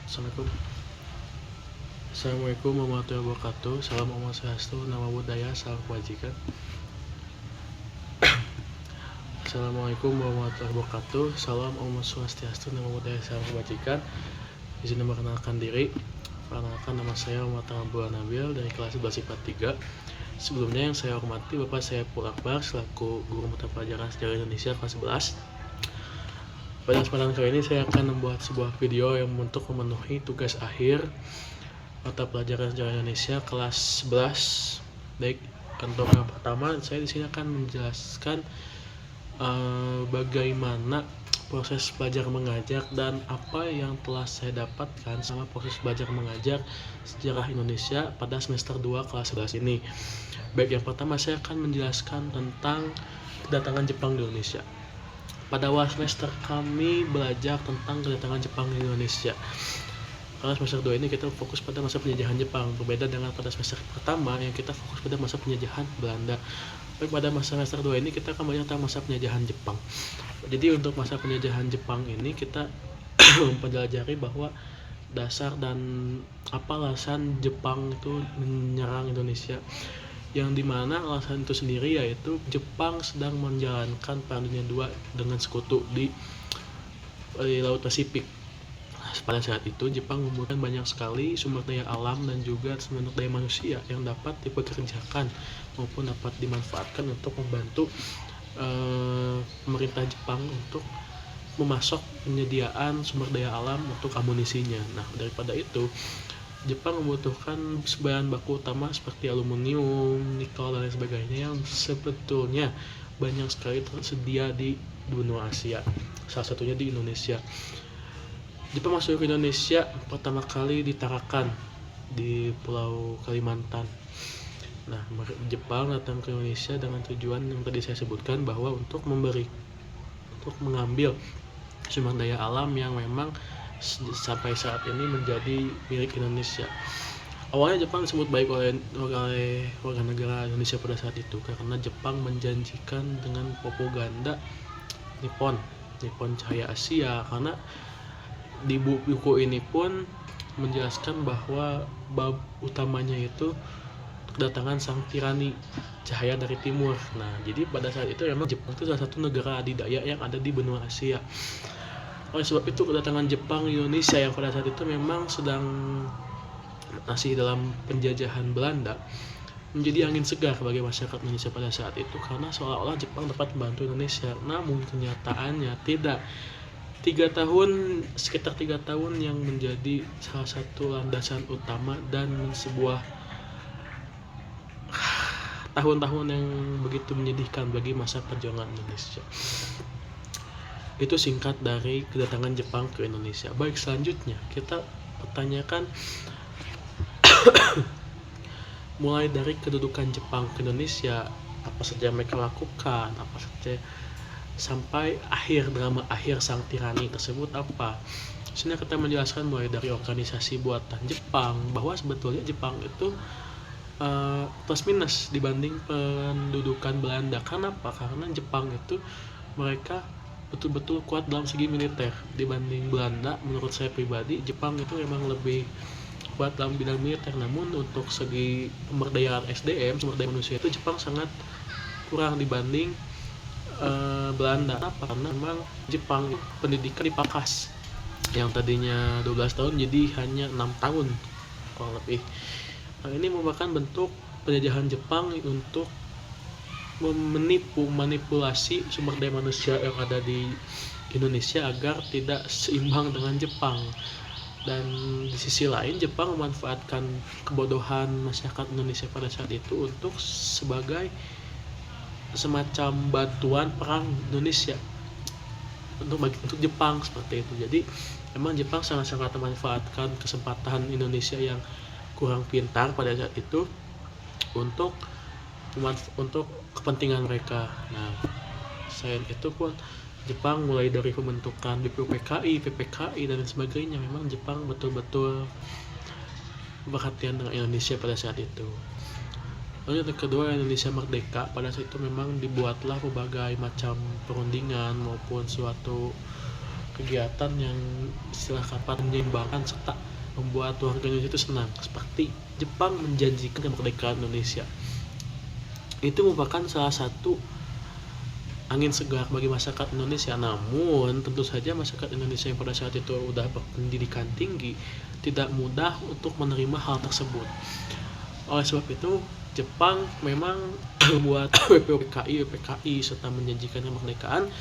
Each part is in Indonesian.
Assalamualaikum. Assalamualaikum warahmatullahi wabarakatuh. Salam Om Swastiastu, Namo Buddhaya, salam kebajikan. Assalamualaikum warahmatullahi wabarakatuh. Salam Om Swastiastu, Namo Buddhaya, salam kebajikan. Izin memperkenalkan diri. Perkenalkan, nama saya Muhammad Abdul Nabil dari kelas 11 IPA 3. Sebelumnya yang saya hormati Bapak Saiful Akbar selaku guru mata pelajaran sejarah Indonesia kelas 11. Pada kesempatan kali ini saya akan membuat sebuah video yang untuk memenuhi tugas akhir mata pelajaran sejarah Indonesia kelas 11. Baik, untuk yang pertama saya di sini akan menjelaskan bagaimana proses belajar mengajar dan apa yang telah saya dapatkan sama proses belajar mengajar sejarah Indonesia pada semester 2 kelas 11 ini. Baik, yang pertama saya akan menjelaskan tentang kedatangan Jepang di Indonesia. Pada awal semester kami belajar tentang kedatangan Jepang di Indonesia. Karena semester 2 ini kita fokus pada masa penjajahan Jepang, berbeda dengan pada semester pertama yang kita fokus pada masa penjajahan Belanda. Baik, pada masa semester 2 ini kita akan belajar tentang masa penjajahan Jepang. Jadi untuk masa penjajahan Jepang ini kita mempelajari bahwa dasar dan apa alasan Jepang itu menyerang Indonesia, yang dimana alasan itu sendiri yaitu Jepang sedang menjalankan Perang Dunia II dengan sekutu di Laut Pasifik. Pada saat itu Jepang membutuhkan banyak sekali sumber daya alam dan juga sumber daya manusia yang dapat dipekerjakan maupun dapat dimanfaatkan untuk membantu pemerintah Jepang untuk memasok penyediaan sumber daya alam untuk amunisinya. Nah, daripada itu Jepang membutuhkan bahan baku utama seperti aluminium, nikel, dan lain sebagainya yang sebetulnya banyak sekali tersedia di benua Asia, salah satunya di Indonesia. Jepang masuk ke Indonesia pertama kali di Tarakan di Pulau Kalimantan. Nah, Jepang datang ke Indonesia dengan tujuan yang tadi saya sebutkan, bahwa untuk mengambil sumber daya alam yang memang sampai saat ini menjadi milik Indonesia. Awalnya Jepang disebut baik oleh warga negara Indonesia pada saat itu karena Jepang menjanjikan dengan propaganda Nippon Cahaya Asia, karena di buku ini pun menjelaskan bahwa bab utamanya itu kedatangan sang tirani cahaya dari timur. Nah, jadi pada saat itu memang Jepang itu salah satu negara adidaya yang ada di benua Asia. Oleh sebab itu kedatangan Jepang di Indonesia yang pada saat itu memang sedang masih dalam penjajahan Belanda menjadi angin segar bagi masyarakat Indonesia pada saat itu, karena seolah-olah Jepang dapat membantu Indonesia. Namun kenyataannya tidak. Sekitar 3 tahun yang menjadi salah satu landasan utama dan sebuah tahun-tahun yang begitu menyedihkan bagi masa perjuangan Indonesia. Itu singkat dari kedatangan Jepang ke Indonesia. Baik, selanjutnya kita pertanyakan mulai dari kedudukan Jepang ke Indonesia, apa saja mereka lakukan, apa saja sampai drama akhir sang tirani tersebut apa. Sini kita menjelaskan mulai dari organisasi buatan Jepang, bahwa sebetulnya Jepang itu plus minus dibanding pendudukan Belanda. Kenapa? Karena Jepang itu mereka betul-betul kuat dalam segi militer dibanding Belanda. Menurut saya pribadi Jepang itu memang lebih kuat dalam bidang militer, namun untuk segi pemberdayaan SDM, sumber daya manusia, itu Jepang sangat kurang dibanding Belanda. Kenapa? Karena memang Jepang pendidikan dipangkas, yang tadinya 12 tahun jadi hanya 6 tahun kurang lebih. Nah, ini merupakan bentuk penjajahan Jepang untuk manipulasi sumber daya manusia yang ada di Indonesia agar tidak seimbang dengan Jepang. Dan di sisi lain Jepang memanfaatkan kebodohan masyarakat Indonesia pada saat itu untuk sebagai semacam bantuan perang Indonesia untuk Jepang seperti itu. Jadi memang Jepang sangat-sangat memanfaatkan kesempatan Indonesia yang kurang pintar pada saat itu untuk kepentingan mereka. Nah, selain itu pun Jepang mulai dari pembentukan BPUPKI, PPKI dan sebagainya, memang Jepang betul-betul perhatian dengan Indonesia pada saat itu. Lalu yang kedua, Indonesia merdeka. Pada saat itu memang dibuatlah berbagai macam perundingan maupun suatu kegiatan yang istilah kapan menyeimbangkan serta membuat warga Indonesia itu senang, seperti Jepang menjanjikan kemerdekaan Indonesia. Itu merupakan salah satu angin segar bagi masyarakat Indonesia. Namun tentu saja masyarakat Indonesia yang pada saat itu udah berpendidikan tinggi tidak mudah untuk menerima hal tersebut. Oleh sebab itu Jepang memang membuat PPKI serta menjanjikan kemerdekaan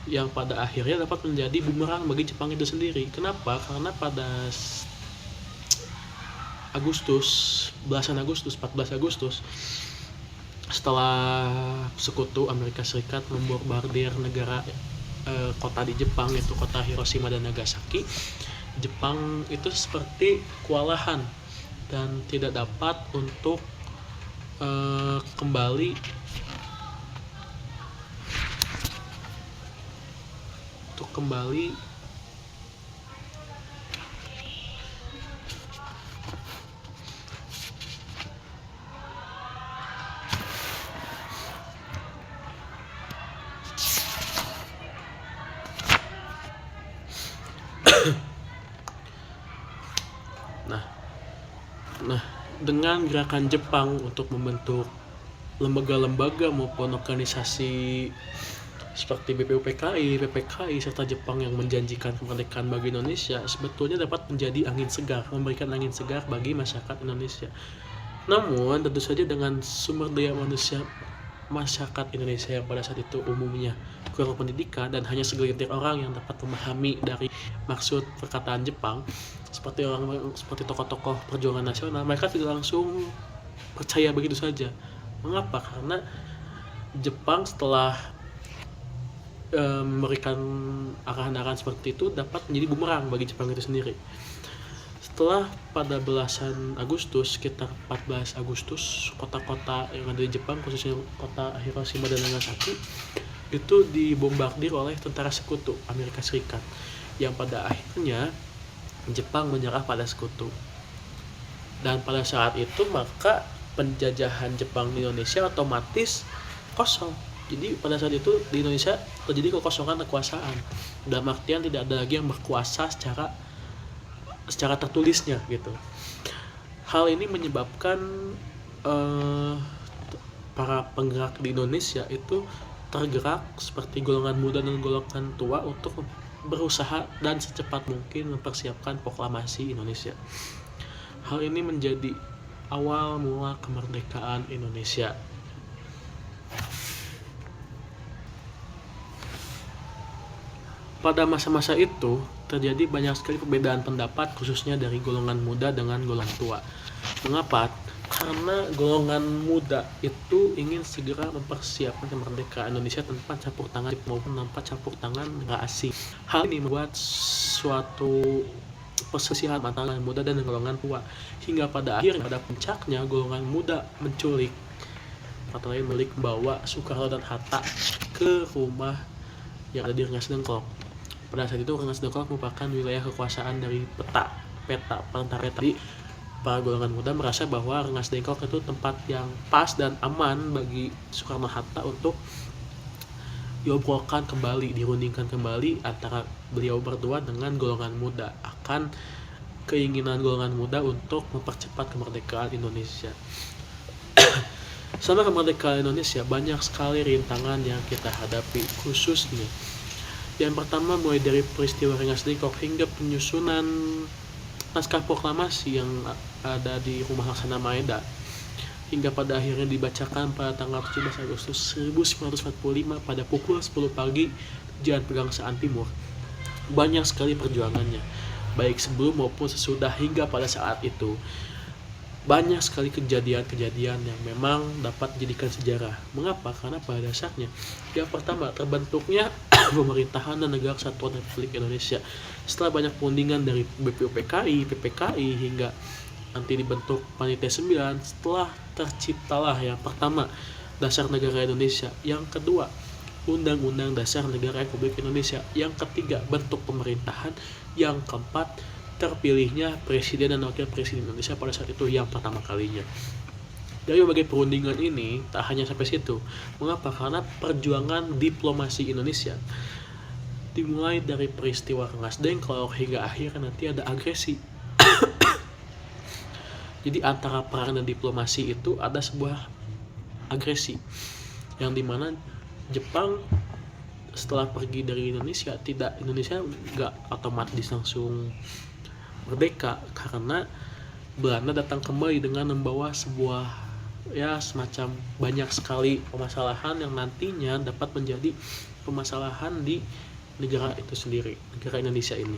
yang pada akhirnya dapat menjadi bumerang bagi Jepang itu sendiri. Kenapa? Karena pada belasan Agustus, 14 Agustus, setelah sekutu Amerika Serikat membombardir negara kota di Jepang, yaitu kota Hiroshima dan Nagasaki, Jepang itu seperti kewalahan dan tidak dapat untuk kembali Nah, dengan gerakan Jepang untuk membentuk lembaga-lembaga maupun organisasi seperti BPUPKI, PPKI, serta Jepang yang menjanjikan kemerdekaan bagi Indonesia, sebetulnya dapat menjadi angin segar, memberikan angin segar bagi masyarakat Indonesia. Namun, tentu saja dengan sumber daya masyarakat Indonesia yang pada saat itu umumnya kurang pendidikan dan hanya segelintir orang yang dapat memahami dari maksud perkataan Jepang, seperti tokoh-tokoh perjuangan nasional, mereka tidak langsung percaya begitu saja. Mengapa? Karena Jepang setelah memberikan arahan-arahan seperti itu dapat menjadi bumerang bagi Jepang itu sendiri. Setelah pada belasan Agustus, sekitar 14 Agustus, kota-kota yang ada di Jepang, khususnya kota Hiroshima dan Nagasaki, itu dibombardir oleh tentara sekutu Amerika Serikat, yang pada akhirnya Jepang menyerah pada sekutu. Dan pada saat itu maka penjajahan Jepang di Indonesia otomatis kosong. Jadi pada saat itu di Indonesia terjadi kekosongan kekuasaan, dalam artian tidak ada lagi yang berkuasa secara tertulisnya gitu. Hal ini menyebabkan para penggerak di Indonesia itu tergerak seperti golongan muda dan golongan tua untuk berusaha dan secepat mungkin mempersiapkan proklamasi Indonesia. Hal ini menjadi awal mula kemerdekaan Indonesia. Pada masa-masa itu terjadi banyak sekali perbedaan pendapat, khususnya dari golongan muda dengan golongan tua. Mengapa? Karena golongan muda itu ingin segera mempersiapkan kemerdekaan Indonesia tanpa campur tangan maupun tanpa campur tangan negara asing. Hal ini membuat suatu perselisihan antara golongan muda dan golongan tua, hingga pada akhirnya pada puncaknya golongan muda menculik, kata lain membawa Soekarno dan Hatta ke rumah yang ada di Rengas Dengklok. Pada saat itu Rengas Dengklok merupakan wilayah kekuasaan dari peta tentara tadi. Para golongan muda merasa bahwa Rengas Dengklok itu tempat yang pas dan aman bagi Soekarno Hatta untuk diobrolkan kembali, dirundingkan kembali antara beliau berdua dengan golongan muda akan keinginan golongan muda untuk mempercepat kemerdekaan Indonesia. Sama kemerdekaan Indonesia banyak sekali rintangan yang kita hadapi, khususnya yang pertama mulai dari peristiwa Rengas Dengklok hingga penyusunan naskah proklamasi yang ada di Rumah Laksana Maeda, hingga pada akhirnya dibacakan pada tanggal 17 Agustus 1945 pada pukul 10 pagi di Jalan Pegangsaan Timur. Banyak sekali perjuangannya, baik sebelum maupun sesudah hingga pada saat itu. Banyak sekali kejadian-kejadian yang memang dapat dijadikan sejarah. Mengapa? Karena pada dasarnya yang pertama terbentuknya pemerintahan dan negara kesatuan Republik Indonesia. Setelah banyak perundingan dari BPUPKI, PPKI hingga nanti dibentuk Panitia 9, setelah terciptalah yang pertama Dasar Negara Indonesia, yang kedua Undang-Undang Dasar Negara Republik Indonesia, yang ketiga bentuk pemerintahan, yang keempat terpilihnya Presiden dan Wakil Presiden Indonesia pada saat itu yang pertama kalinya. Dari berbagai perundingan ini tak hanya sampai situ. Mengapa? Karena perjuangan diplomasi Indonesia dimulai dari peristiwa Rengas Dengklok hingga akhirnya nanti ada agresi. Jadi antara perang dan diplomasi itu ada sebuah agresi yang dimana Jepang setelah pergi dari Indonesia, Indonesia nggak otomatis langsung merdeka, karena Belanda datang kembali dengan membawa sebuah ya semacam banyak sekali permasalahan yang nantinya dapat menjadi permasalahan di negara itu sendiri, negara Indonesia ini.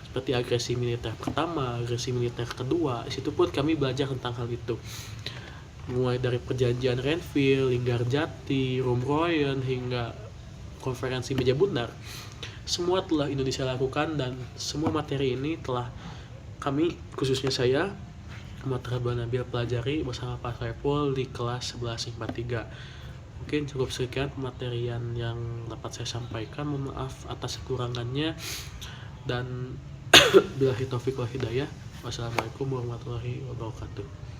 Seperti agresi militer pertama, agresi militer kedua, situ pun kami belajar tentang hal itu. Mulai dari perjanjian Renville, Linggarjati, Rumroyen, hingga konferensi Meja Bundar, semua telah Indonesia lakukan, dan semua materi ini telah kami, khususnya saya, Muhammad Radwan Nabil, pelajari bersama Pak Saiful di kelas 11 IPA 3. Mungkin cukup sekian pematerian yang dapat saya sampaikan. Mohon maaf atas kekurangannya, dan billahi taufiq wal hidayah. Wassalamualaikum warahmatullahi wabarakatuh.